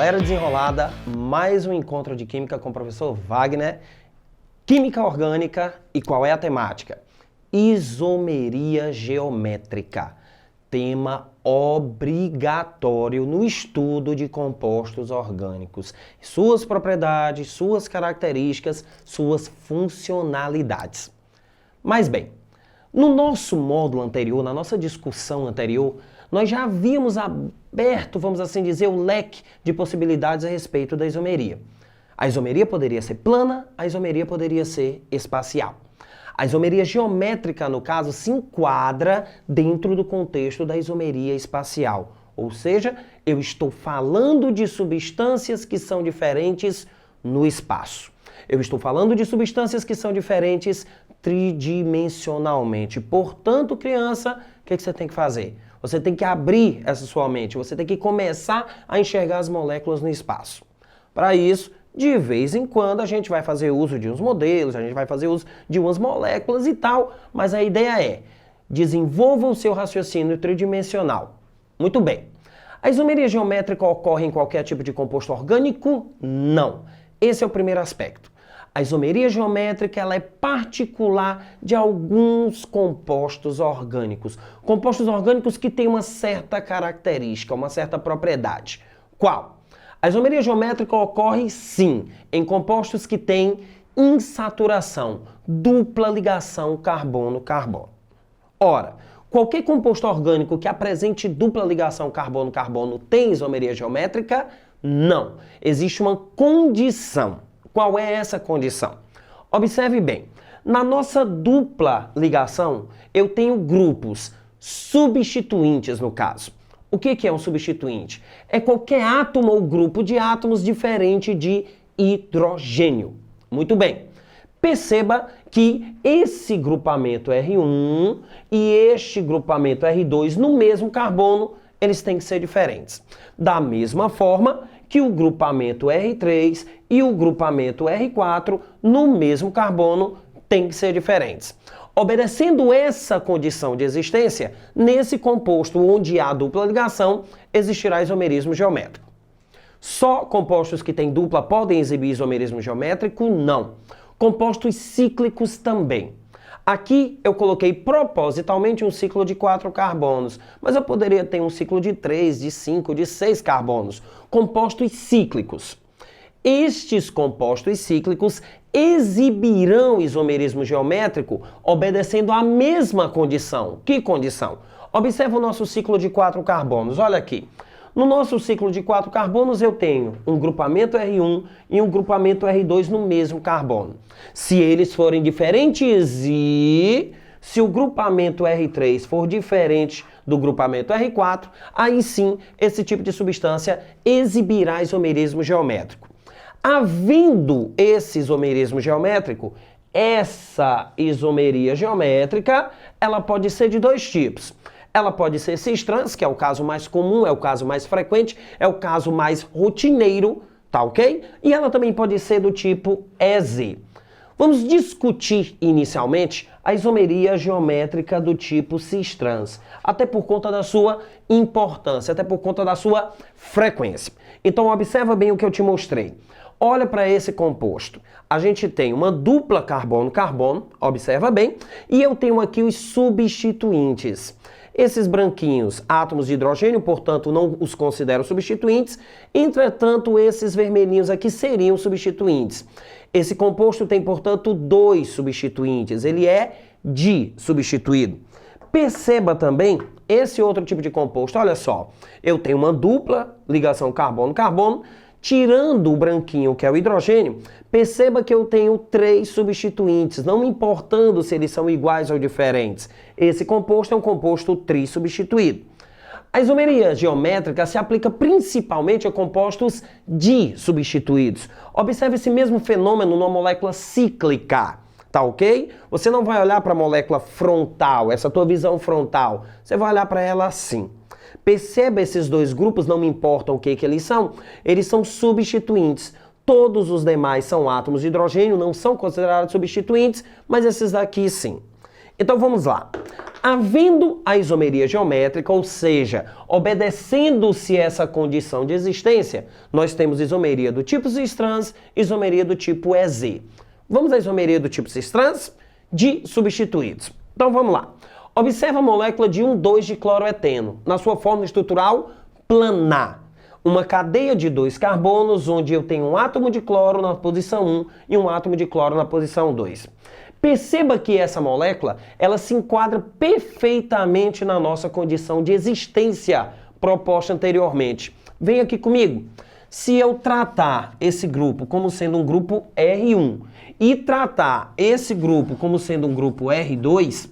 Galera desenrolada, mais um encontro de Química com o professor Wagner. Química orgânica, e qual é a temática? Isomeria geométrica. Tema obrigatório no estudo de compostos orgânicos. Suas propriedades, suas características, suas funcionalidades. Mas bem, no nosso módulo anterior, na nossa discussão anterior, nós já havíamos aberto, vamos assim dizer, o leque de possibilidades a respeito da isomeria. A isomeria poderia ser plana, a isomeria poderia ser espacial. A isomeria geométrica, no caso, se enquadra dentro do contexto da isomeria espacial. Ou seja, eu estou falando de substâncias que são diferentes no espaço. Eu estou falando de substâncias que são diferentes tridimensionalmente. Portanto, criança, o que você tem que fazer? Você tem que abrir essa sua mente, você tem que começar a enxergar as moléculas no espaço. Para isso, de vez em quando a gente vai fazer uso de uns modelos, a gente vai fazer uso de umas moléculas e tal, mas a ideia é, desenvolva o seu raciocínio tridimensional. Muito bem. A isomeria geométrica ocorre em qualquer tipo de composto orgânico? Não. Esse é o primeiro aspecto. A isomeria geométrica ela é particular de alguns compostos orgânicos. Compostos orgânicos que têm uma certa característica, uma certa propriedade. Qual? A isomeria geométrica ocorre, sim, em compostos que têm insaturação, dupla ligação carbono-carbono. Ora, qualquer composto orgânico que apresente dupla ligação carbono-carbono tem isomeria geométrica? Não. Existe uma condição. Qual é essa condição? Observe bem, na nossa dupla ligação, eu tenho grupos substituintes no caso. O que é um substituinte? É qualquer átomo ou grupo de átomos diferente de hidrogênio. Muito bem. Perceba que esse grupamento R1 e este grupamento R2 no mesmo carbono, eles têm que ser diferentes. Da mesma forma que o grupamento R3 e o grupamento R4 no mesmo carbono têm que ser diferentes. Obedecendo essa condição de existência, nesse composto onde há dupla ligação, existirá isomerismo geométrico. Só compostos que têm dupla podem exibir isomerismo geométrico? Não. Compostos cíclicos também. Aqui eu coloquei propositalmente um ciclo de 4 carbonos, mas eu poderia ter um ciclo de 3, de 5, de 6 carbonos. Compostos cíclicos. Estes compostos cíclicos exibirão isomerismo geométrico obedecendo à mesma condição. Que condição? Observa o nosso ciclo de 4 carbonos. Olha aqui. No nosso ciclo de 4 carbonos eu tenho um grupamento R1 e um grupamento R2 no mesmo carbono. Se eles forem diferentes e se o grupamento R3 for diferente do grupamento R4, aí sim esse tipo de substância exibirá isomerismo geométrico. Havendo esse isomerismo geométrico, essa isomeria geométrica ela pode ser de dois tipos. Ela pode ser cis-trans, que é o caso mais comum, é o caso mais frequente, é o caso mais rotineiro, tá ok? E ela também pode ser do tipo EZ. Vamos discutir inicialmente a isomeria geométrica do tipo cis-trans, até por conta da sua importância, até por conta da sua frequência. Então observa bem o que eu te mostrei. Olha para esse composto. A gente tem uma dupla carbono-carbono, observa bem, e eu tenho aqui os substituintes. Esses branquinhos, átomos de hidrogênio, portanto, não os considero substituintes. Entretanto, esses vermelhinhos aqui seriam substituintes. Esse composto tem, portanto, 2 substituintes. Ele é disubstituído. Perceba também esse outro tipo de composto. Olha só, eu tenho uma dupla ligação carbono-carbono. Tirando o branquinho, que é o hidrogênio, perceba que eu tenho 3 substituintes, não importando se eles são iguais ou diferentes. Esse composto é um composto trissubstituído. A isomeria geométrica se aplica principalmente a compostos disubstituídos. Observe esse mesmo fenômeno numa molécula cíclica, tá ok? Você não vai olhar para a molécula frontal, essa tua visão frontal, você vai olhar para ela assim. Perceba esses dois grupos, não me importa o que eles são substituintes. Todos os demais são átomos de hidrogênio, não são considerados substituintes, mas esses daqui sim. Então vamos lá. Havendo a isomeria geométrica, ou seja, obedecendo-se essa condição de existência, nós temos isomeria do tipo cis-trans, isomeria do tipo EZ. Vamos à isomeria do tipo cis-trans de substituídos. Então vamos lá. Observa a molécula de 1,2 de cloroeteno, na sua forma estrutural planar. Uma cadeia de 2 carbonos, onde eu tenho um átomo de cloro na posição 1 e um átomo de cloro na posição 2. Perceba que essa molécula, ela se enquadra perfeitamente na nossa condição de existência proposta anteriormente. Vem aqui comigo. Se eu tratar esse grupo como sendo um grupo R1 e tratar esse grupo como sendo um grupo R2,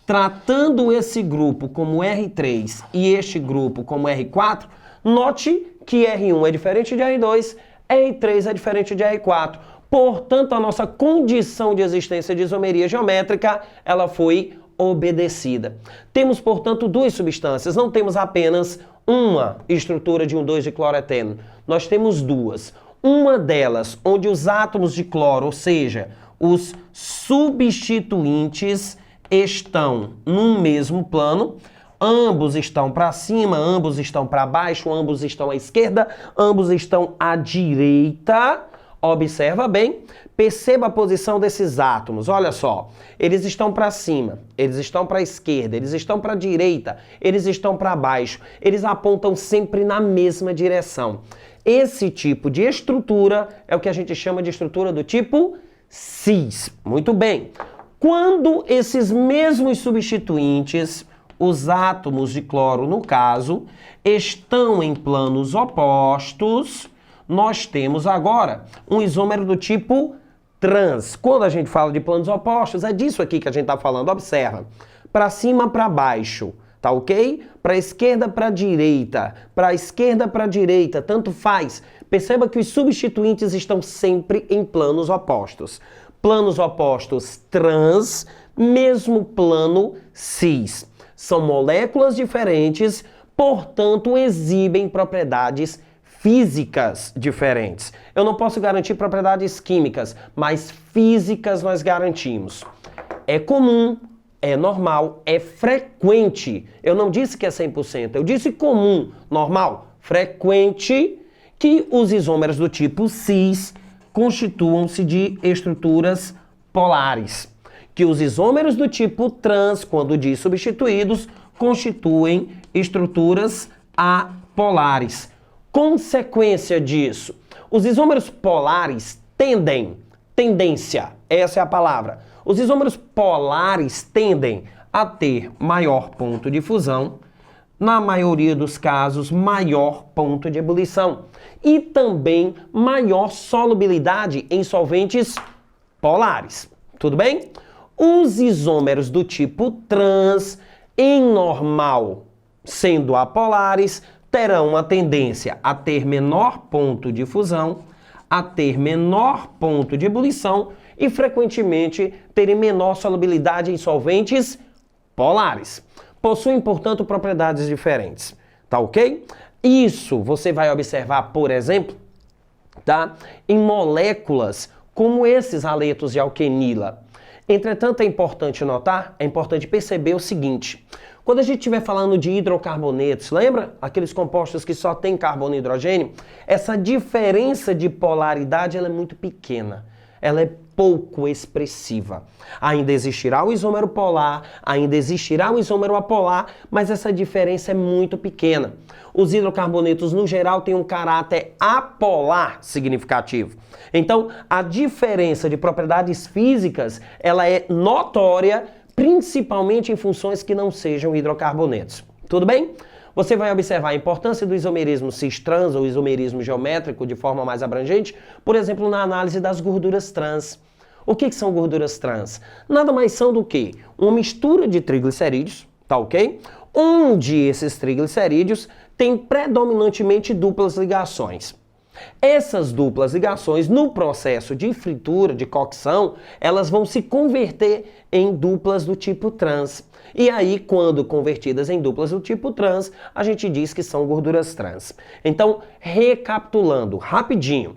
tratando esse grupo como R3 e este grupo como R4, note que R1 é diferente de R2, R3 é diferente de R4. Portanto, a nossa condição de existência de isomeria geométrica, ela foi obedecida. Temos, portanto, duas substâncias, não temos apenas uma estrutura de 1,2 de cloroeteno. Nós temos duas. Uma delas, onde os átomos de cloro, ou seja, os substituintes, estão num mesmo plano, ambos estão para cima, ambos estão para baixo, ambos estão à esquerda, ambos estão à direita. Observa bem, perceba a posição desses átomos. Olha só, eles estão para cima, eles estão para a esquerda, eles estão para a direita, eles estão para baixo. Eles apontam sempre na mesma direção. Esse tipo de estrutura é o que a gente chama de estrutura do tipo cis. Muito bem. Quando esses mesmos substituintes, os átomos de cloro no caso, estão em planos opostos, nós temos agora um isômero do tipo trans. Quando a gente fala de planos opostos, é disso aqui que a gente está falando. Observa. Para cima, para baixo. Tá ok? Para esquerda, para direita. Para esquerda, para direita. Tanto faz. Perceba que os substituintes estão sempre em planos opostos. Planos opostos trans, mesmo plano cis. São moléculas diferentes, portanto, exibem propriedades físicas diferentes. Eu não posso garantir propriedades químicas, mas físicas nós garantimos. É comum, é normal, é frequente. Eu não disse que é 100%, eu disse comum, normal, frequente, que os isômeros do tipo cis constituam-se de estruturas polares. Que os isômeros do tipo trans, quando diz substituídos, constituem estruturas apolares. Consequência disso, os isômeros polares tendência, essa é a palavra. Os isômeros polares tendem a ter maior ponto de fusão, na maioria dos casos, maior ponto de ebulição e também maior solubilidade em solventes polares. Tudo bem? Os isômeros do tipo trans, em normal, sendo apolares, terão uma tendência a ter menor ponto de fusão, a ter menor ponto de ebulição e, frequentemente, terem menor solubilidade em solventes polares. Possuem, portanto, propriedades diferentes. Tá ok? Isso você vai observar, por exemplo, tá? Em moléculas como esses haletos de alquenila. Entretanto, é importante notar, é importante perceber o seguinte. Quando a gente estiver falando de hidrocarbonetos, lembra? Aqueles compostos que só tem carbono e hidrogênio? Essa diferença de polaridade ela é muito pequena. Ela é pouco expressiva. Ainda existirá o isômero polar, ainda existirá o isômero apolar, mas essa diferença é muito pequena. Os hidrocarbonetos, no geral, têm um caráter apolar significativo. Então, a diferença de propriedades físicas, ela é notória, principalmente em funções que não sejam hidrocarbonetos. Tudo bem? Você vai observar a importância do isomerismo cis-trans ou isomerismo geométrico de forma mais abrangente, por exemplo, na análise das gorduras trans. O que são gorduras trans? Nada mais são do que uma mistura de triglicerídeos, tá ok? Onde esses triglicerídeos têm predominantemente duplas ligações. Essas duplas ligações, no processo de fritura, de cocção, elas vão se converter em duplas do tipo trans. E aí, quando convertidas em duplas do tipo trans, a gente diz que são gorduras trans. Então, recapitulando rapidinho,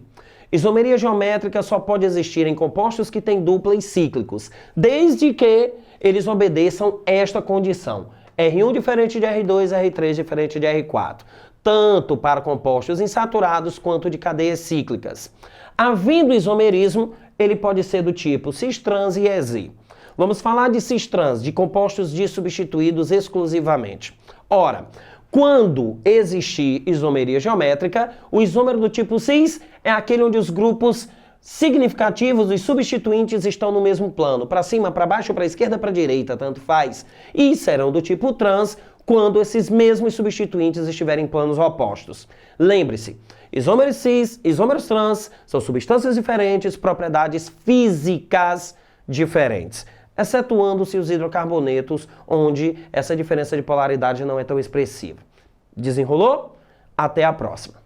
Isomeria geométrica só pode existir em compostos que têm dupla e cíclicos, desde que eles obedeçam esta condição. R1 diferente de R2, R3 diferente de R4. Tanto para compostos insaturados quanto de cadeias cíclicas. Havendo isomerismo, ele pode ser do tipo cis-trans e EZ. Vamos falar de cis-trans, de compostos dissubstituídos exclusivamente. Ora, quando existir isomeria geométrica, o isômero do tipo cis é aquele onde os grupos significativos, os substituintes estão no mesmo plano, para cima, para baixo, para esquerda, para direita, tanto faz. E serão do tipo trans quando esses mesmos substituintes estiverem em planos opostos. Lembre-se, isômeros cis, isômeros trans são substâncias diferentes, propriedades físicas diferentes, excetuando-se os hidrocarbonetos, onde essa diferença de polaridade não é tão expressiva. Desenrolou? Até a próxima!